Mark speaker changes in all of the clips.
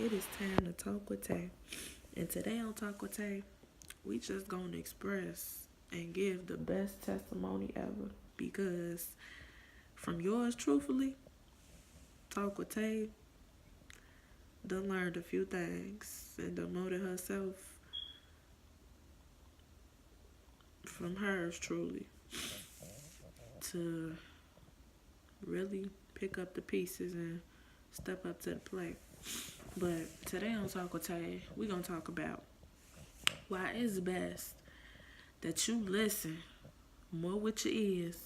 Speaker 1: It is time to talk with Tay. And today on Talk with Tay, we just gonna express and give the best testimony ever. Because from yours truthfully, Talk with Tay done learned a few things and demoted herself from hers truly to really pick up the pieces and step up to the plate. But today on Talk with Tay, we gonna talk about why it's best that you listen more with your ears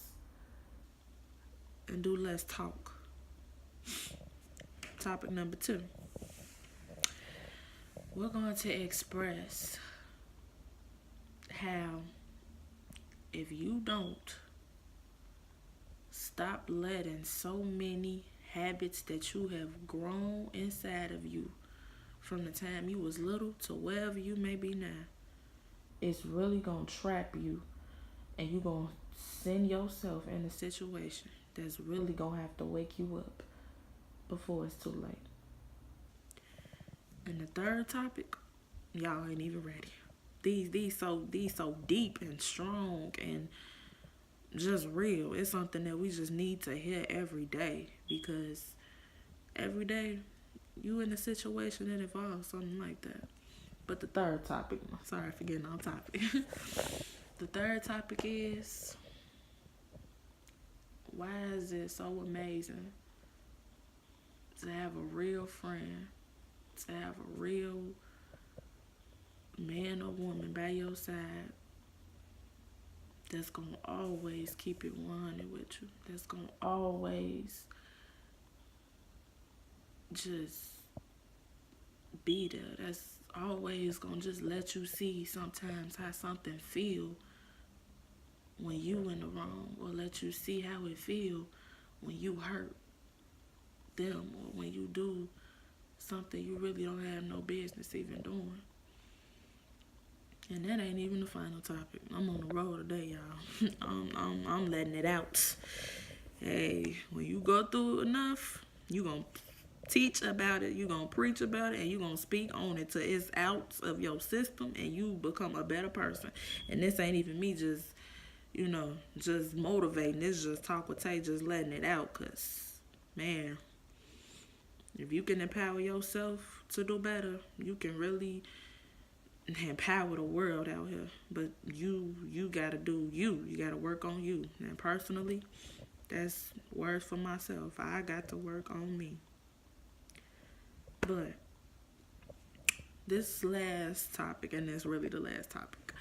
Speaker 1: and do less talk. Topic number 2. We're going to express how if you don't stop letting so many habits that you have grown inside of you from the time you was little to wherever you may be now, it's really gonna trap you and you gonna send yourself in a situation that's really gonna have to wake you up before it's too late. And the third topic, y'all ain't even ready. These so deep and strong and just real. It's something that we just need to hear every day, because every day you in a situation that involves something like that. But the third topic, sorry for getting off topic. The third topic is, why is it so amazing to have a real friend, to have a real man or woman by your side that's gonna always keep it 100 with you, that's gonna always just be there, that's always gonna just let you see sometimes how something feel when you in the wrong, or let you see how it feel when you hurt them, or when you do something you really don't have no business even doing. And that ain't even the final topic. I'm on the road today, y'all. I'm letting it out. Hey, when you go through enough, you gonna teach about it, you gonna preach about it, and you gonna speak on it till it's out of your system and you become a better person. And this ain't even me just, just motivating. This just Talk with Tay, just letting it out. Cause, man, if you can empower yourself to do better, you can really empower the world out here. But you gotta do you. You gotta work on you. And personally, that's words for myself. I got to work on me. But this last topic, and it's really the last topic,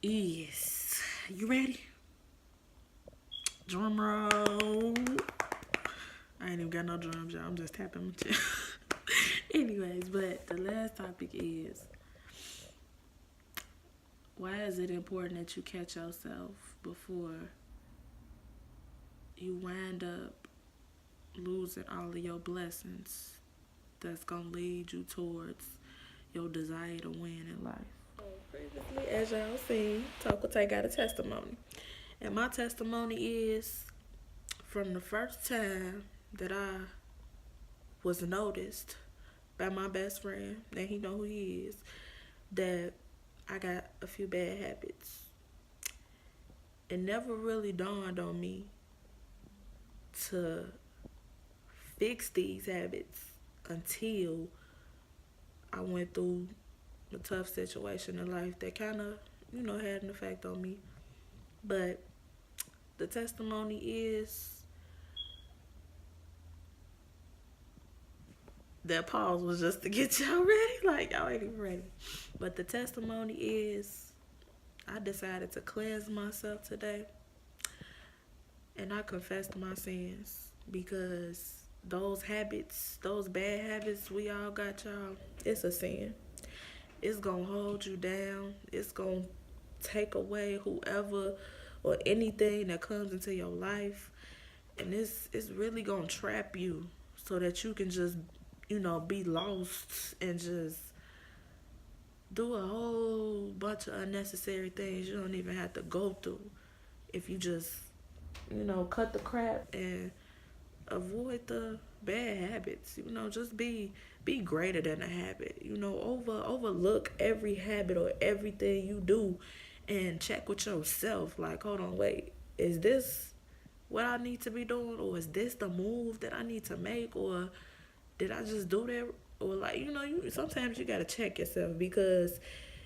Speaker 1: is, you ready? Drum roll. I ain't even got no drums, y'all. I'm just tapping my chest. Anyways, but the last topic is, why is it important that you catch yourself before you wind up losing all of your blessings that's gonna lead you towards your desire to win in life? So previously, as y'all seen, Talk with Tay got a testimony. And my testimony is, from the first time that I was noticed by my best friend, and he know who he is, that I got a few bad habits. It never really dawned on me to fix these habits until I went through a tough situation in life that kind of, had an effect on me. But the testimony is, that pause was just to get y'all ready. Like, y'all ain't even ready. But the testimony is, I decided to cleanse myself today. And I confessed my sins. Because those habits, those bad habits we all got, y'all, it's a sin. It's going to hold you down. It's going to take away whoever or anything that comes into your life. And it's really going to trap you so that you can just, be lost and just do a whole bunch of unnecessary things you don't even have to go through if you just, cut the crap and avoid the bad habits. Just be greater than a habit. Overlook every habit or everything you do and check with yourself. Like, hold on, wait, is this what I need to be doing, or is this the move that I need to make, or did I just do that? Or like, you sometimes you gotta check yourself, because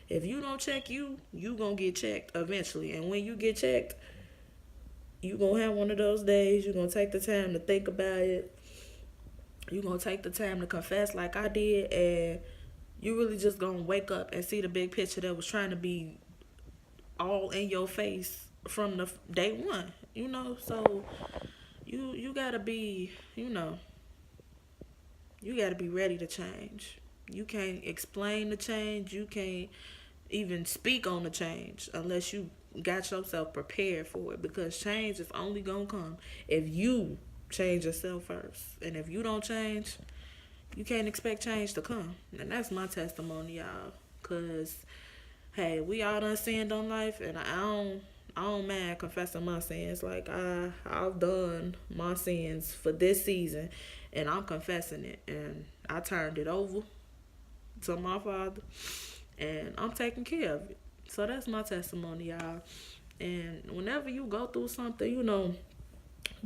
Speaker 1: if you don't check you gonna get checked eventually. And when you get checked, you gonna have one of those days. You're gonna take the time to think about it. You're gonna take the time to confess like I did, and you really just gonna wake up and see the big picture that was trying to be all in your face from the day one. So you gotta be, you gotta be ready to change. You can't explain the change. You can't even speak on the change unless you got yourself prepared for it, because change is only gonna come if you change yourself first. And if you don't change, you can't expect change to come. And that's my testimony, y'all. Cause hey, we all done sinned on life, and I don't mind confessing my sins. Like I've done my sins for this season, and I'm confessing it, and I turned it over to my Father, and I'm taking care of it. So that's my testimony, y'all. And whenever you go through something,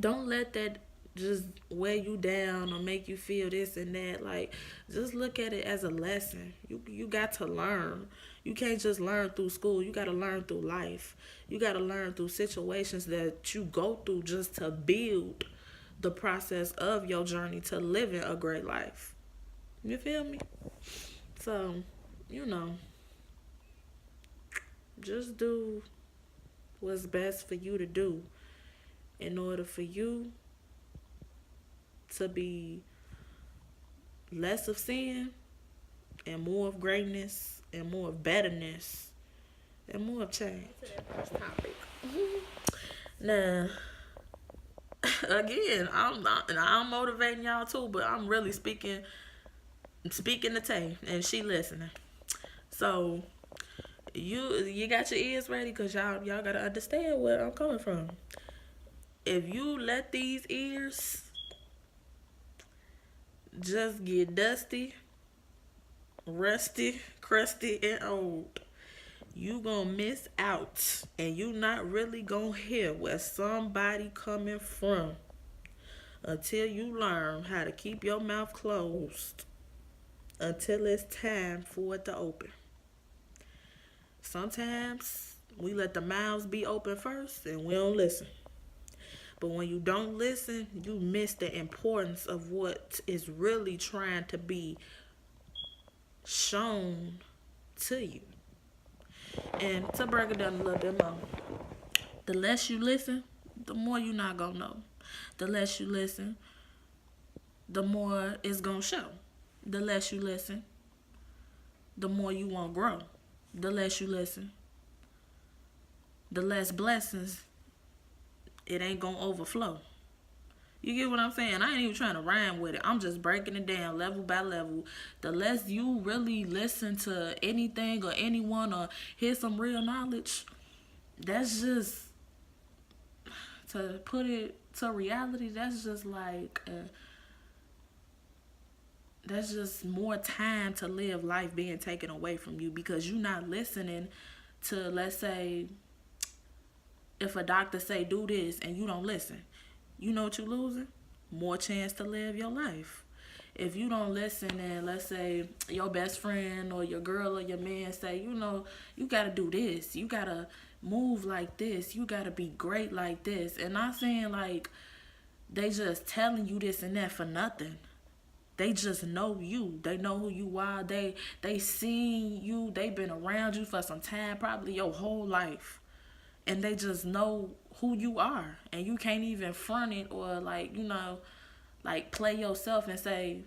Speaker 1: don't let that just weigh you down or make you feel this and that. Like, just look at it as a lesson. You got to learn. You can't just learn through school. You got to learn through life. You got to learn through situations that you go through just to build the process of your journey to living a great life. You feel me? So, just do what's best for you to do in order for you to be less of sin and more of greatness and more of betterness and more of change. To that first topic. Now, again, I'm motivating y'all too, but I'm really speaking to Tay, and she listening. So you got your ears ready, because y'all gotta understand where I'm coming from. If you let these ears just get dusty, rusty, crusty, and old, you gonna miss out, and you not really gonna hear where somebody coming from until you learn how to keep your mouth closed until it's time for it to open. Sometimes we let the mouths be open first and we don't listen. But when you don't listen, you miss the importance of what is really trying to be shown to you. And to break it down a little bit more, the less you listen, the more you're not going to know. The less you listen, the more it's going to show. The less you listen, the more you won't grow. The less you listen, the less blessings it ain't gonna overflow. You get what I'm saying? I ain't even trying to rhyme with it. I'm just breaking it down level by level. The less you really listen to anything or anyone or hear some real knowledge, that's just, to put it to reality, that's just like that's just more time to live life being taken away from you, because you're not listening to, let's say, if a doctor say do this and you don't listen, you know what you're losing? More chance to live your life. If you don't listen, and let's say your best friend or your girl or your man say, you gotta do this, you gotta move like this, you gotta be great like this, and not saying like they just telling you this and that for nothing. They just know you. They know who you are. They seen you. They been around you for some time, probably your whole life. And they just know who you are. And you can't even front it or like play yourself and say,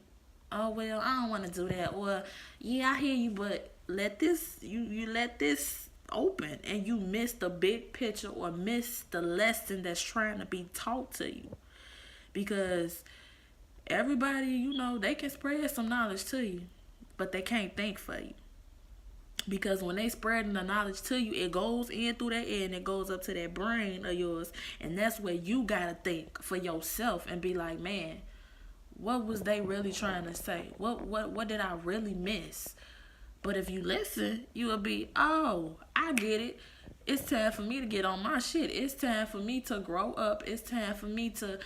Speaker 1: oh, well, I don't want to do that. Or, yeah, I hear you, but you let this open, and you miss the big picture or miss the lesson that's trying to be taught to you. Because everybody, they can spread some knowledge to you, but they can't think for you. Because when they spreading the knowledge to you, it goes in through that ear and it goes up to that brain of yours. And that's where you got to think for yourself and be like, man, What was they really trying to say? What did I really miss? But if you listen, you will be, oh, I get it. It's time for me to get on my shit. It's time for me to grow up. It's time for me to,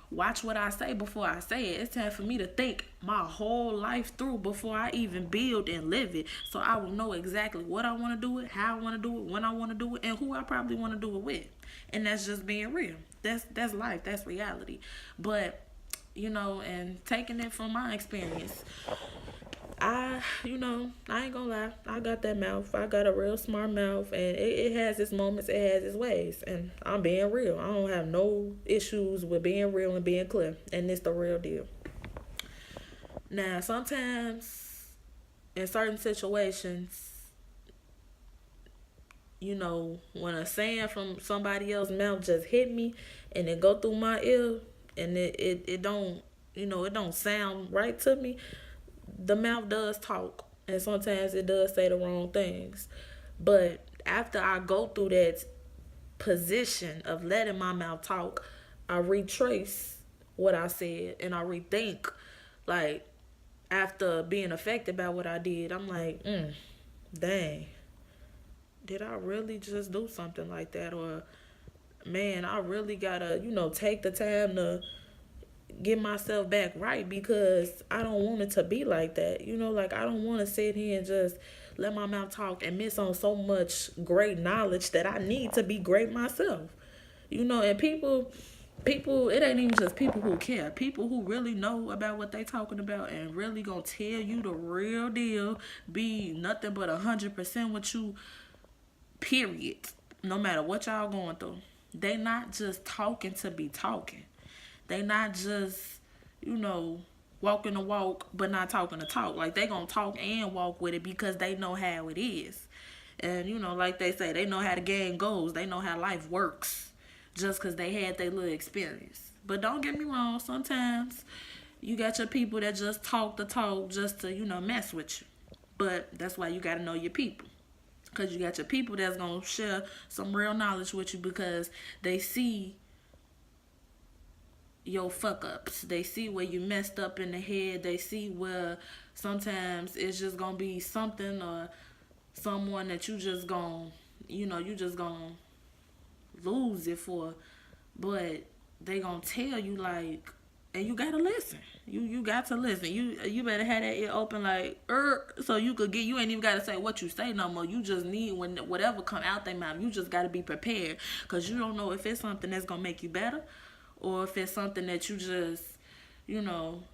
Speaker 1: watch what I say before I say it. It's time for me to think my whole life through before I even build and live it. So I will know exactly what I want to do it, how I want to do it, when I want to do it, and who I probably want to do it with. And that's just being real. That's life. That's reality. But, and taking it from my experience, I ain't gonna lie. I got that mouth. I got a real smart mouth, and it has its moments, it has its ways. And I'm being real. I don't have no issues with being real and being clear. And it's the real deal. Now, sometimes in certain situations, when a saying from somebody else's mouth just hit me and it go through my ear and it don't, it don't sound right to me, the mouth does talk, and sometimes it does say the wrong things. But after I go through that position of letting my mouth talk, I retrace what I said and I rethink. Like, after being affected by what I did, I'm like, dang, did I really just do something like that? Or, man, I really gotta, take the time to get myself back right, because I don't want it to be like that. I don't want to sit here and just let my mouth talk and miss on so much great knowledge that I need to be great myself. And people, it ain't even just people who care. People who really know about what they talking about and really gonna tell you the real deal, be nothing but 100% with you, period. No matter what y'all going through. They not just talking to be talking. They not just, walking the walk but not talking the talk. Like, they gonna talk and walk with it because they know how it is. And, like they say, they know how the game goes. They know how life works just because they had their little experience. But don't get me wrong, sometimes you got your people that just talk the talk just to, mess with you. But that's why you got to know your people. Because you got your people that's going to share some real knowledge with you because they see your fuck ups. They see where you messed up in the head. They see where sometimes it's just gonna be something or someone that you just gonna lose it for, but they gonna tell you, like, and you gotta listen. You got to listen. You better have that ear open, like, so you could get. You ain't even gotta say what you say no more. You just need, when whatever come out their mouth, you just gotta be prepared, cause you don't know if it's something that's gonna make you better, or if it's something that you just,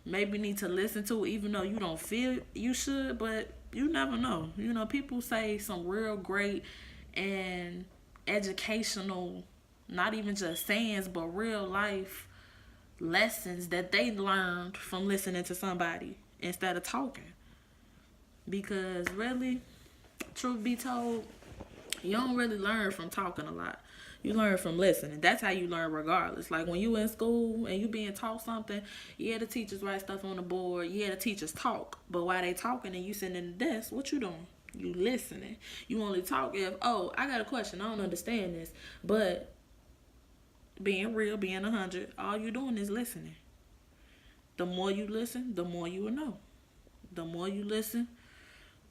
Speaker 1: maybe need to listen to, even though you don't feel you should, but you never know. People say some real great and educational, not even just sayings, but real life lessons that they learned from listening to somebody instead of talking. Because really, truth be told, you don't really learn from talking a lot. You learn from listening. That's how you learn regardless. Like, when you in school and you being taught something, yeah, the teachers write stuff on the board. Yeah, the teachers talk. But while they talking and you sitting in the desk, what you doing? You listening. You only talk if, oh, I got a question, I don't understand this. But being real, being 100, all you doing is listening. The more you listen, the more you will know. The more you listen,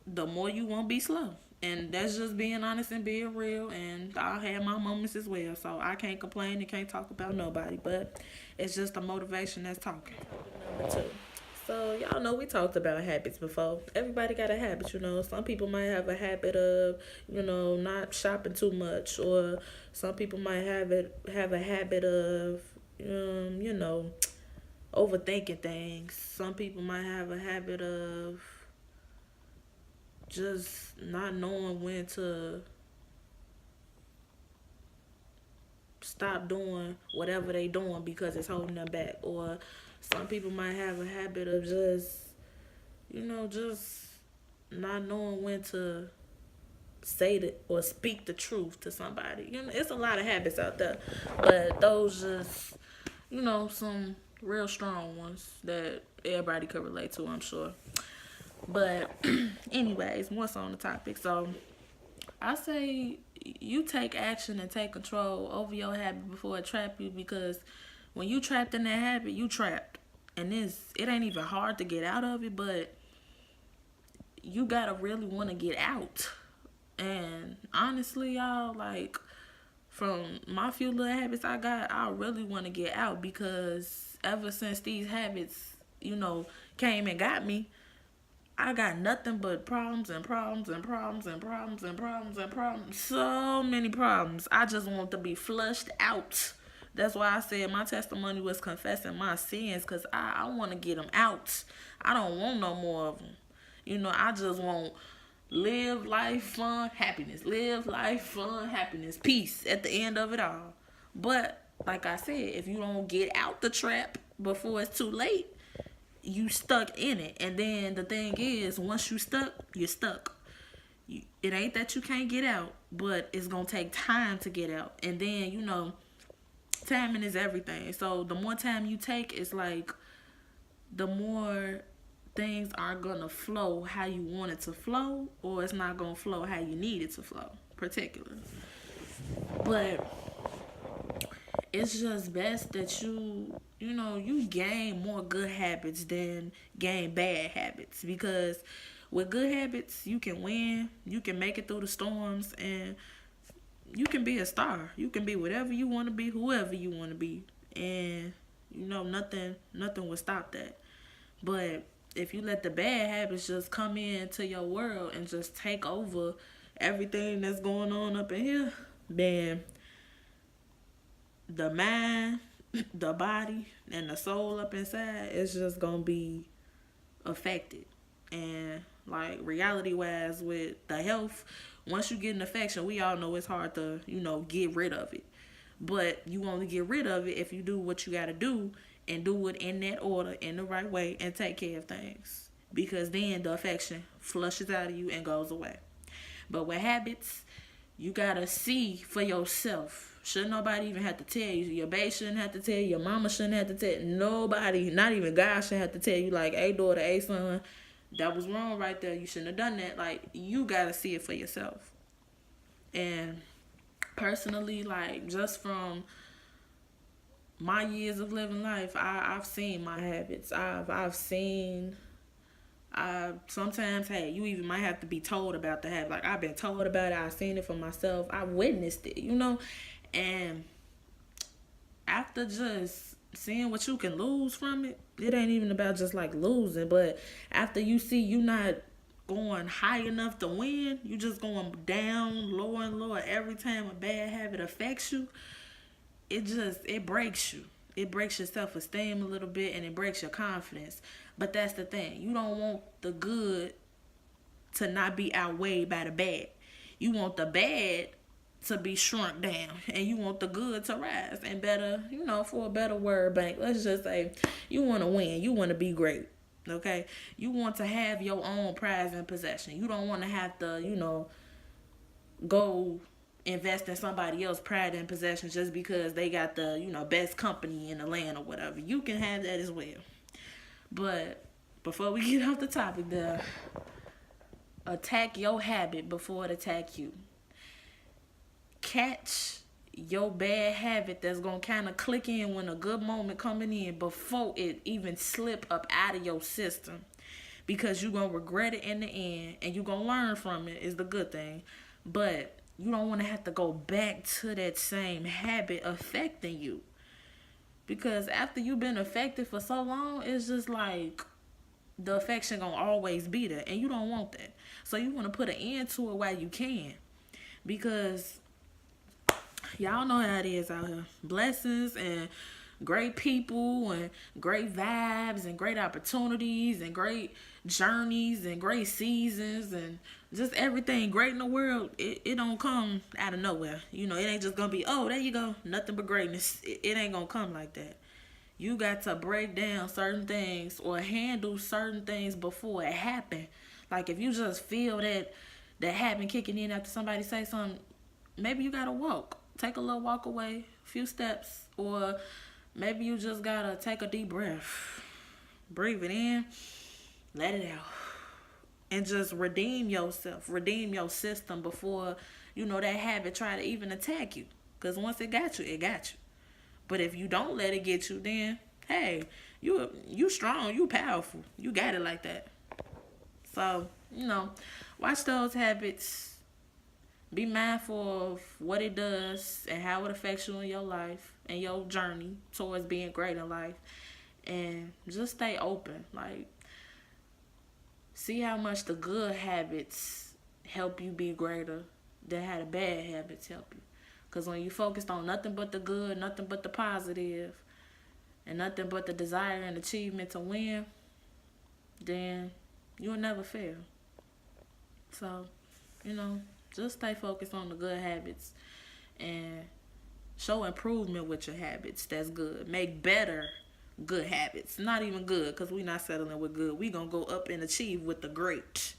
Speaker 1: the more you won't be slow. And that's just being honest and being real. And I had my moments as well. So I can't complain and can't talk about nobody. But it's just a motivation that's talking. Number 2. So y'all know we talked about habits before. Everybody got a habit, Some people might have a habit of, not shopping too much. Or some people might have a habit of, overthinking things. Some people might have a habit of just not knowing when to stop doing whatever they doing because it's holding them back. Or some people might have a habit of just not knowing when to say it or speak the truth to somebody. It's a lot of habits out there, but those just some real strong ones that everybody could relate to, I'm sure. But anyways, what's on the topic? So I say you take action and take control over your habit before it trap you, because when you trapped in that habit, you trapped. and it ain't even hard to get out of it, but you gotta really want to get out. And honestly, y'all, like, from my few little habits I got, I really want to get out, because ever since these habits, came and got me, I got nothing but problems and problems and problems and problems and problems and problems. So many problems. I just want to be flushed out. That's why I said my testimony was confessing my sins, because I want to get them out. I don't want no more of them. I just want live life, fun, happiness. Live life, fun, happiness. Peace at the end of it all. But, like I said, if you don't get out the trap before it's too late, you stuck in it. And then the thing is, once you stuck, you're stuck. It ain't that you can't get out, but it's going to take time to get out. And then, timing is everything. So the more time you take, it's like the more things aren't going to flow how you want it to flow, or it's not going to flow how you need it to flow, particularly. But it's just best that you gain more good habits than gain bad habits, because with good habits, you can win, you can make it through the storms, and you can be a star. You can be whatever you want to be, whoever you want to be, and nothing will stop that. But if you let the bad habits just come into your world and just take over everything that's going on up in here, then the mind, the body, and the soul up inside is just going to be affected. And like reality wise with the health, once you get an infection, we all know it's hard to, get rid of it. But you only get rid of it if you do what you got to do, and do it in that order, in the right way, and take care of things. Because then the infection flushes out of you and goes away. But with habits, you got to see for yourself. Should nobody even have to tell you. Your babe shouldn't have to tell you. Your mama shouldn't have to tell you. Nobody, not even God, should have to tell you, like, hey, daughter, hey, son, that was wrong right there. You shouldn't have done that. Like, you got to see it for yourself. And personally, like, just from my years of living life, I've seen my habits. I've seen. Sometimes, hey, you even might have to be told about the habit. Like, I've been told about it. I've seen it for myself. I witnessed it, And after just seeing what you can lose from it, it ain't even about just like losing. But after you see you not going high enough to win, you just going down, lower and lower every time a bad habit affects you. It breaks you. It breaks your self-esteem a little bit, and it breaks your confidence. But that's the thing. You don't want the good to not be outweighed by the bad. You want the bad to be shrunk down, and you want the good to rise. And better, for a better word bank, let's just say you want to win. You want to be great, okay? You want to have your own prize and possession. You don't want to have to, go invest in somebody else's pride and possession just because they got the, best company in the land or whatever. You can have that as well. But before we get off the topic there, attack your habit before it attack you. Catch your bad habit that's going to kind of click in when a good moment coming in before it even slip up out of your system. Because you're going to regret it in the end, and you're going to learn from it is the good thing. But you don't want to have to go back to that same habit affecting you. Because after you've been affected for so long, it's just like the affection going to always be there. And you don't want that. So you want to put an end to it while you can. Because y'all know how it is out here. Blessings and great people and great vibes and great opportunities and great journeys and great seasons and just everything great in the world, it don't come out of nowhere. It ain't just gonna be, oh, there you go, nothing but greatness. It ain't gonna come like that. You got to break down certain things or handle certain things before it happen. Like, if you just feel that habit kicking in after somebody say something, maybe you gotta walk. Take a little walk away, a few steps, or maybe you just gotta take a deep breath. Breathe it in, let it out. And just redeem yourself, redeem your system before, that habit try to even attack you. Because once it got you, it got you. But if you don't let it get you, then, hey, You strong, you powerful. You got it like that. So, watch those habits. Be mindful of what it does and how it affects you in your life and your journey towards being great in life. And just stay open. Like, see how much the good habits help you be greater than how the bad habits help you. Because when you focused on nothing but the good, nothing but the positive, and nothing but the desire and achievement to win, then you'll never fail. So, just stay focused on the good habits and show improvement with your habits. That's good. Make better good habits. Not even good, because we not settling with good. We going to go up and achieve with the great.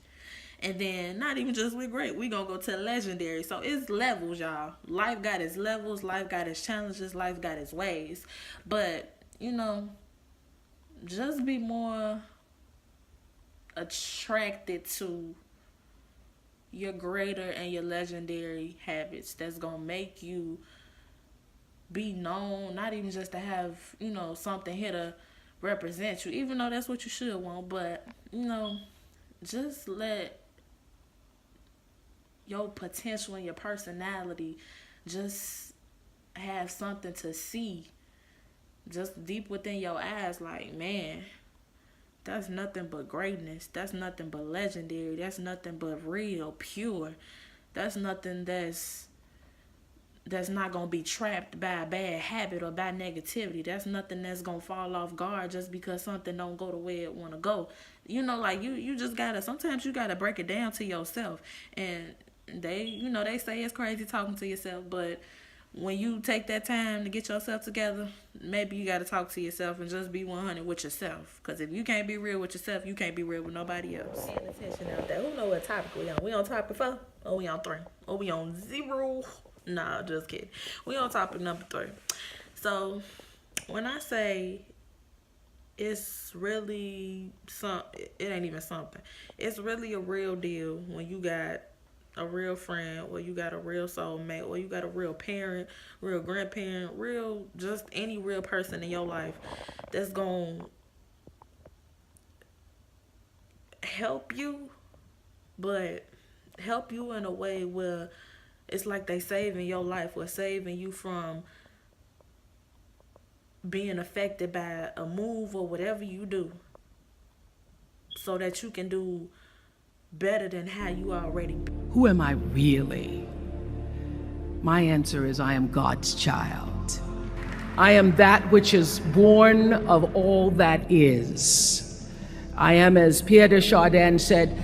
Speaker 1: And then not even just with great. We going to go to legendary. So it's levels, y'all. Life got its levels. Life got its challenges. Life got its ways. But, just be more attracted to your greater and your legendary habits that's gonna make you be known, not even just to have, something here to represent you, even though that's what you should want, but, just let your potential and your personality just have something to see just deep within your eyes, like, man, that's nothing but greatness. That's nothing but legendary. That's nothing but real, pure. That's nothing that's not going to be trapped by a bad habit or by negativity. That's nothing that's going to fall off guard just because something don't go the way it want to go. Like you just got to, sometimes you got to break it down to yourself. And they say it's crazy talking to yourself, but when you take that time to get yourself together, maybe you got to talk to yourself and just be 100 with yourself. Because if you can't be real with yourself, you can't be real with nobody else. Paying attention out there. Who know what topic we on? We on topic 4? Or we on 3? Or we on 0? Nah, just kidding. We on topic number 3. So, when I say it's really it ain't even something. It's really a real deal when you got a real friend, or you got a real soulmate, or you got a real parent, real grandparent, real, just any real person in your life that's gonna help you, but help you in a way where it's like they saving your life, or saving you from being affected by a move or whatever you do, so that you can do better than how you already.
Speaker 2: Who am I really? My answer is I am God's child. I am that which is born of all that is. I am, as Pierre de Chardin said,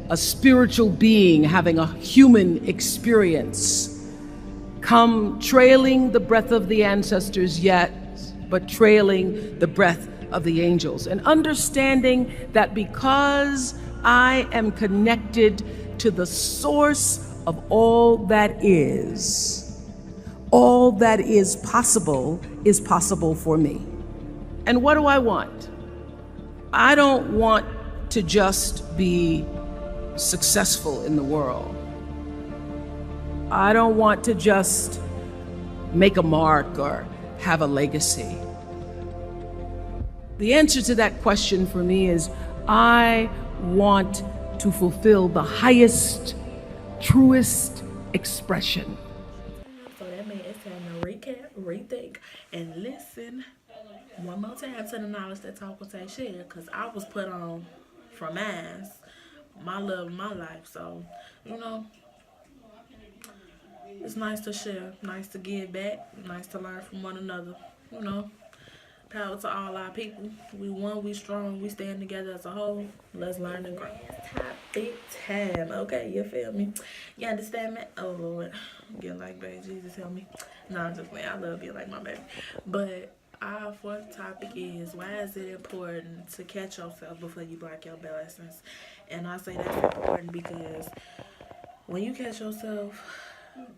Speaker 2: a spiritual being having a human experience, come trailing the breath of the ancestors, yet but trailing the breath of the angels, and understanding that because I am connected to the source of all that is possible for me. And what do I want? I don't want to just be successful in the world. I don't want to just make a mark or have a legacy. The answer to that question for me is I want to fulfill the highest, truest expression.
Speaker 1: So that means it's time to recap, rethink, and listen one more time to the knowledge that Talk Will Take share, because I was put on from my love, my life. So, it's nice to share, nice to give back, nice to learn from one another, Power to all our people. We one, we strong, we stand together as a whole. Let's learn and grow. Topic time. Okay, you feel me? You understand me? Oh Lord. I'm getting like baby Jesus, help me. No, I'm just playing. I love being like my baby. But our fourth topic is, why is it important to catch yourself before you block your blessings? And I say that's important because when you catch yourself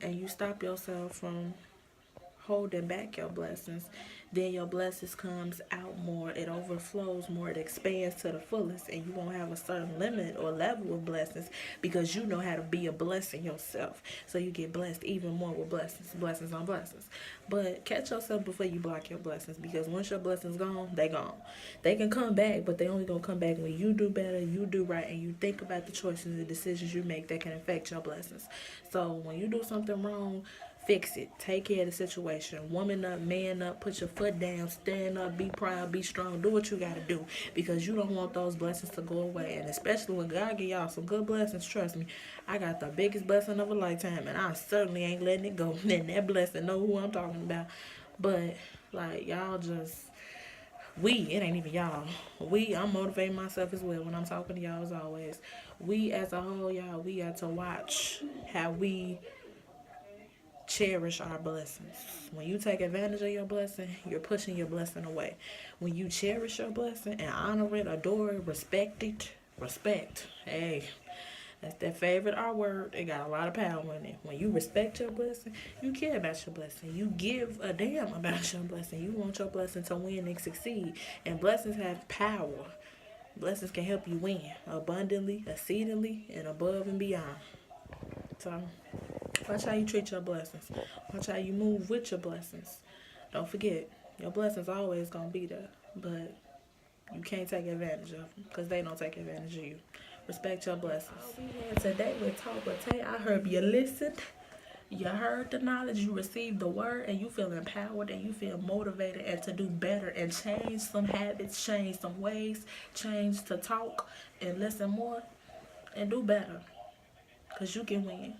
Speaker 1: and you stop yourself from holding back your blessings, then your blessings comes out more, it overflows more, it expands to the fullest, and you won't have a certain limit or level of blessings because you know how to be a blessing yourself. So you get blessed even more with blessings on blessings. But catch yourself before you block your blessings, because once your blessings gone, they gone. They can come back, but they only gonna come back when you do better, you do right, and you think about the choices and the decisions you make that can affect your blessings. So when you do something wrong, fix it. Take care of the situation. Woman up, man up, put your foot down, stand up, be proud, be strong. Do what you gotta do, because you don't want those blessings to go away. And especially when God give y'all some good blessings, trust me, I got the biggest blessing of a lifetime, and I certainly ain't letting it go. And that blessing know who I'm talking about. But like, y'all just, it ain't even y'all. I'm motivating myself as well when I'm talking to y'all as always. We as a whole, y'all, we got to watch how we cherish our blessings. When you take advantage of your blessing, you're pushing your blessing away. When you cherish your blessing and honor it, adore it, respect. Hey, that's that favorite R word. It got a lot of power in it. When you respect your blessing, you care about your blessing. You give a damn about your blessing. You want your blessing to win and succeed. And blessings have power. Blessings can help you win abundantly, exceedingly, and above and beyond. So watch how you treat your blessings. Watch how you move with your blessings. Don't forget, your blessings always gonna be there, but you can't take advantage of them because they don't take advantage of you. Respect your blessings. We had today with Talk with Tay. I hope you listened. You heard the knowledge, you received the word, and you feel empowered and you feel motivated and to do better and change some habits, change some ways, change to talk and listen more and do better, because you can win.